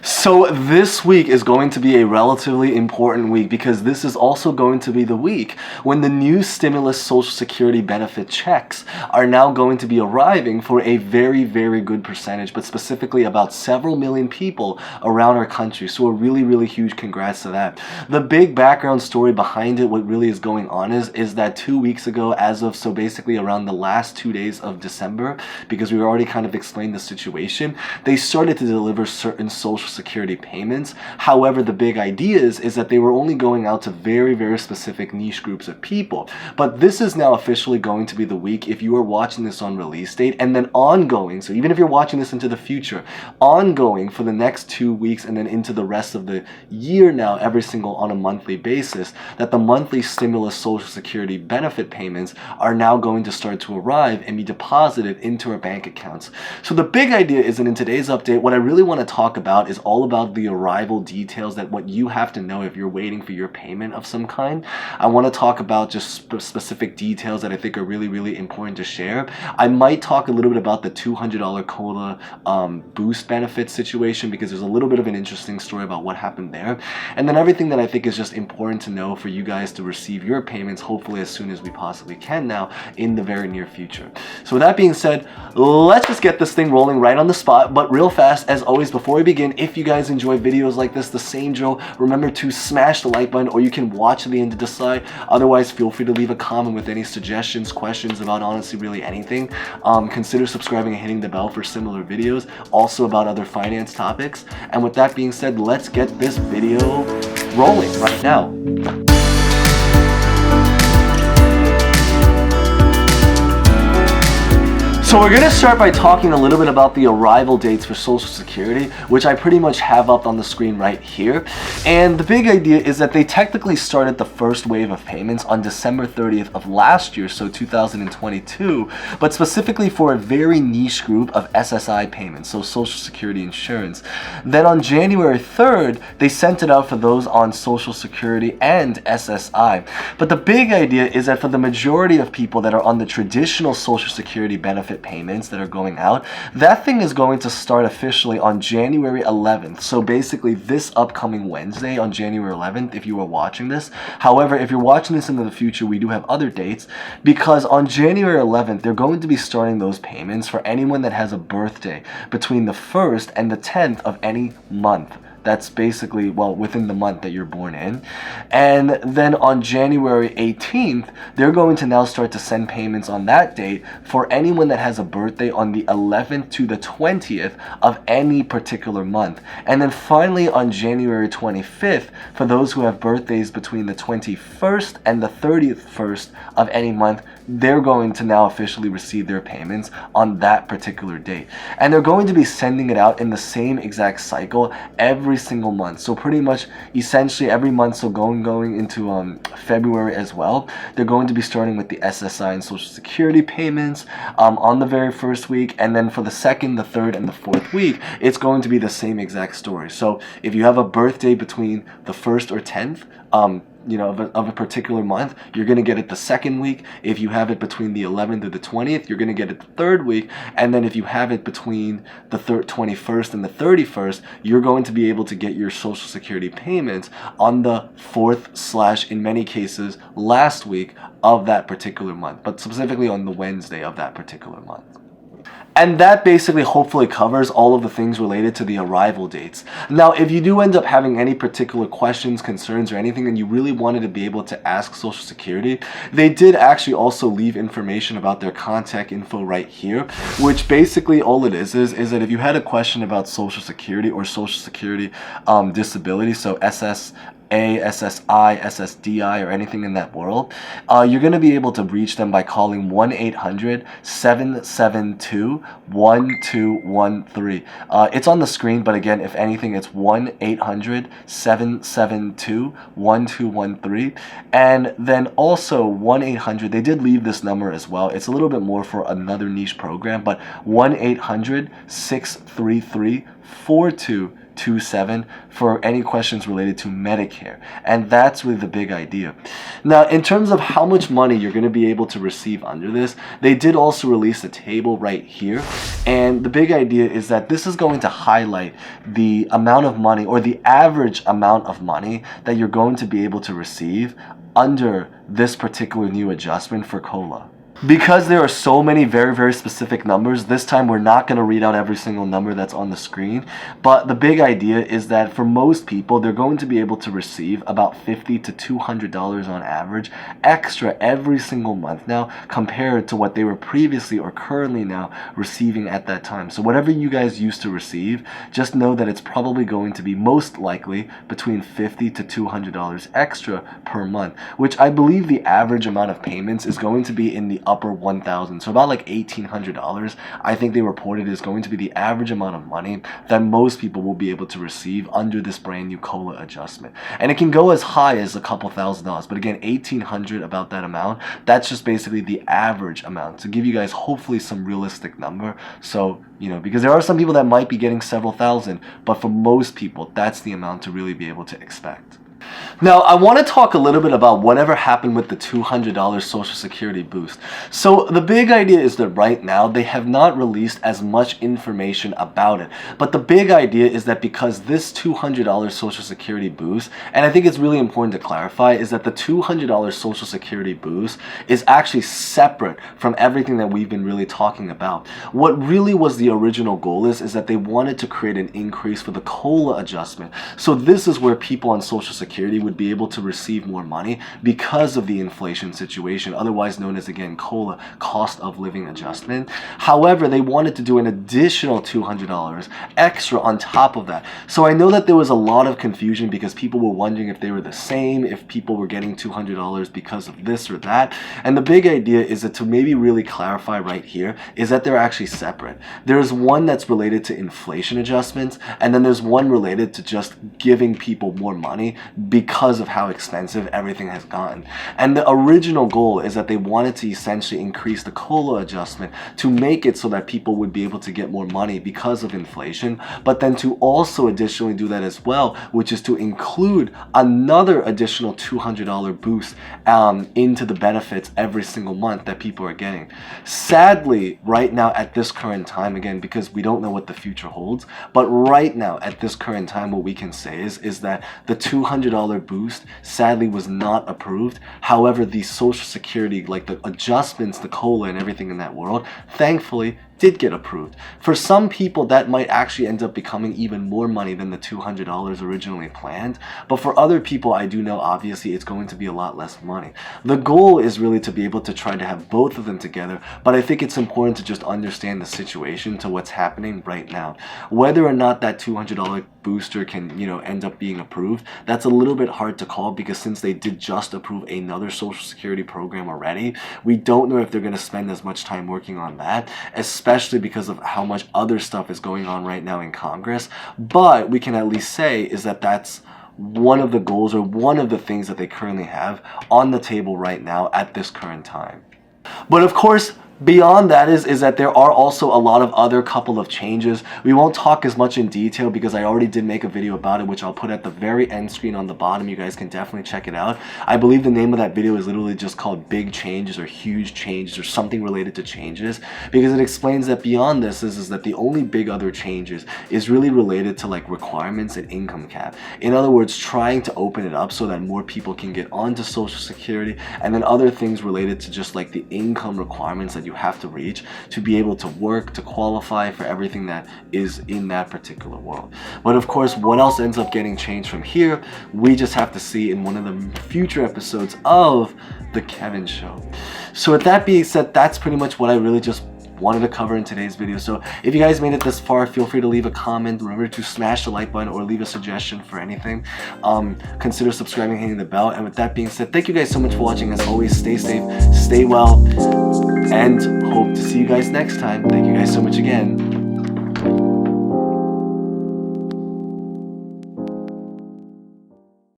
So this week is going to be a relatively important week because this is also going to be the week when the new stimulus Social Security benefit checks are now going to be arriving for a very, very good percentage, but specifically about several million people around our country. So a really, really huge congrats to that. The big background story behind it, what really is going on is that 2 weeks ago, so basically around the last 2 days of December, because we already kind of explained the situation, they started to deliver certain Social Security payments. However, the big idea is that they were only going out to very, very specific niche groups of people. But this is now officially going to be the week, if you are watching this on release date, and then ongoing, so even if you're watching this into the future, ongoing for the next 2 weeks and then into the rest of the year now, every single on a monthly basis, that the monthly stimulus Social Security benefit payments are now going to start to arrive and be deposited into our bank accounts. So the big idea is that in today's update, what I really want to talk about is all about the arrival details, that what you have to know if you're waiting for your payment of some kind. I want to talk about just specific details that I think are really, really important to share. I might talk a little bit about the $200 COLA boost benefit situation, because there's a little bit of an interesting story about what happened there. And then everything that I think is just important to know for you guys to receive your payments, hopefully as soon as we possibly can now in the very near future. So with that being said, let's just get this thing rolling right on the spot. But real fast, as always, before we begin, if you guys enjoy videos like this, the same drill, remember to smash the like button, or you can watch to the end to decide. Otherwise, feel free to leave a comment with any suggestions, questions about honestly really anything. Consider subscribing and hitting the bell for similar videos, also about other finance topics. And with that being said, let's get this video rolling right now. So we're going to start by talking a little bit about the arrival dates for Social Security, which I pretty much have up on the screen right here. And the big idea is that they technically started the first wave of payments on December 30th of last year, so 2022, but specifically for a very niche group of SSI payments, so Social Security insurance. Then on January 3rd, they sent it out for those on Social Security and SSI. But the big idea is that for the majority of people that are on the traditional Social Security benefit payments that are going out, that thing is going to start officially on January 11th. So basically this upcoming Wednesday on January 11th, if you are watching this. However, if you're watching this into the future, we do have other dates, because on January 11th, they're going to be starting those payments for anyone that has a birthday between the 1st and the 10th of any month. That's basically, well, within the month that you're born in. And then on January 18th, they're going to now start to send payments on that date for anyone that has a birthday on the 11th to the 20th of any particular month. And then finally on January 25th, for those who have birthdays between the 21st and the 31st of any month, they're going to now officially receive their payments on that particular date. And they're going to be sending it out in the same exact cycle every single month. So pretty much essentially every month, so going into February as well, they're going to be starting with the SSI and Social Security payments on the very first week, and then for the second, the third, and the fourth week, it's going to be the same exact story. So if you have a birthday between the 1st or 10th, of a particular month, you're going to get it the second week. If you have it between the 11th to the 20th, you're going to get it the third week. And then if you have it between the 21st and the 31st, you're going to be able to get your Social Security payments on the 4th / in many cases last week of that particular month, but specifically on the Wednesday of that particular month. And that basically hopefully covers all of the things related to the arrival dates. Now, if you do end up having any particular questions, concerns, or anything, and you really wanted to be able to ask Social Security, they did actually also leave information about their contact info right here, which basically all it is that if you had a question about Social Security or Social Security disability, so SSA, SSI, SSDI, or anything in that world, you're going to be able to reach them by calling 1-800-772-1213. It's on the screen, but again, if anything, it's 1-800-772-1213. And then also 1-800, they did leave this number as well. It's a little bit more for another niche program, but 1-800-633-4223. 27 for any questions related to Medicare. And that's really the big idea. Now, in terms of how much money you're going to be able to receive under this, they did also release a table right here. And the big idea is that this is going to highlight the amount of money, or the average amount of money that you're going to be able to receive under this particular new adjustment for COLA. Because there are so many very specific numbers, this time we're not going to read out every single number that's on the screen. But the big idea is that for most people, they're going to be able to receive about $50 to $200 on average extra every single month now, compared to what they were previously or currently now receiving at that time. So whatever you guys used to receive, just know that it's probably going to be most likely between $50 to $200 extra per month, which I believe the average amount of payments is going to be in the upper 1,000, so about like $1,800. I think they reported is going to be the average amount of money that most people will be able to receive under this brand new COLA adjustment. And it can go as high as a couple $1,000s, but again, $1,800, about that amount, that's just basically the average amount to give you guys hopefully some realistic number. So, you know, because there are some people that might be getting several thousand, but for most people, that's the amount to really be able to expect. Now, I want to talk a little bit about whatever happened with the $200 Social Security boost. So the big idea is that right now they have not released as much information about it. But the big idea is that because this $200 Social Security boost, and I think it's really important to clarify, is that the $200 Social Security boost is actually separate from everything that we've been really talking about. What really was the original goal is that they wanted to create an increase for the COLA adjustment. So this is where people on Social Security would be able to receive more money because of the inflation situation, otherwise known as, again, COLA, cost of living adjustment. However, they wanted to do an additional $200 extra on top of that. So I know that there was a lot of confusion because people were wondering if they were the same, if people were getting $200 because of this or that. And the big idea is that to maybe really clarify right here is that they're actually separate. There's one that's related to inflation adjustments, and then there's one related to just giving people more money because of how expensive everything has gotten. And the original goal is that they wanted to essentially increase the COLA adjustment to make it so that people would be able to get more money because of inflation, but then to also additionally do that as well, which is to include another additional $200 boost into the benefits every single month that people are getting. Sadly, right now at this current time, again, because we don't know what the future holds, but right now at this current time, what we can say is that the $200 boost sadly was not approved. However, the Social Security, like the adjustments, the COLA and everything in that world, thankfully did get approved. For some people, that might actually end up becoming even more money than the $200 originally planned. But for other people, I do know obviously it's going to be a lot less money. The goal is really to be able to try to have both of them together, but I think it's important to just understand the situation to what's happening right now. Whether or not that $200 booster can, you know, end up being approved, that's a little bit hard to call, because since they did just approve another Social Security program already, we don't know if they're going to spend as much time working on that, especially because of how much other stuff is going on right now in Congress. But we can at least say is that that's one of the goals, or one of the things that they currently have on the table right now at this current time. But of course, beyond that is that there are also a lot of other couple of changes. We won't talk as much in detail because I already did make a video about it, which I'll put at the very end screen on the bottom. You guys can definitely check it out. I believe the name of that video is literally just called Big Changes or Huge Changes or something related to changes, because it explains that beyond this is that the only big other changes is really related to like requirements and income cap. In other words, trying to open it up so that more people can get onto Social Security, and then other things related to just like the income requirements that you have to reach to be able to work, to qualify for everything that is in that particular world. But of course, what else ends up getting changed from here, we just have to see in one of the future episodes of The Kevin Show. So with that being said, that's pretty much what I really just wanted to cover in today's video. So if you guys made it this far, feel free to leave a comment. Remember to smash the like button or leave a suggestion for anything. Consider subscribing, hitting the bell. And with that being said, thank you guys so much for watching. As always, stay safe, stay well, and hope to see you guys next time. Thank you guys so much again.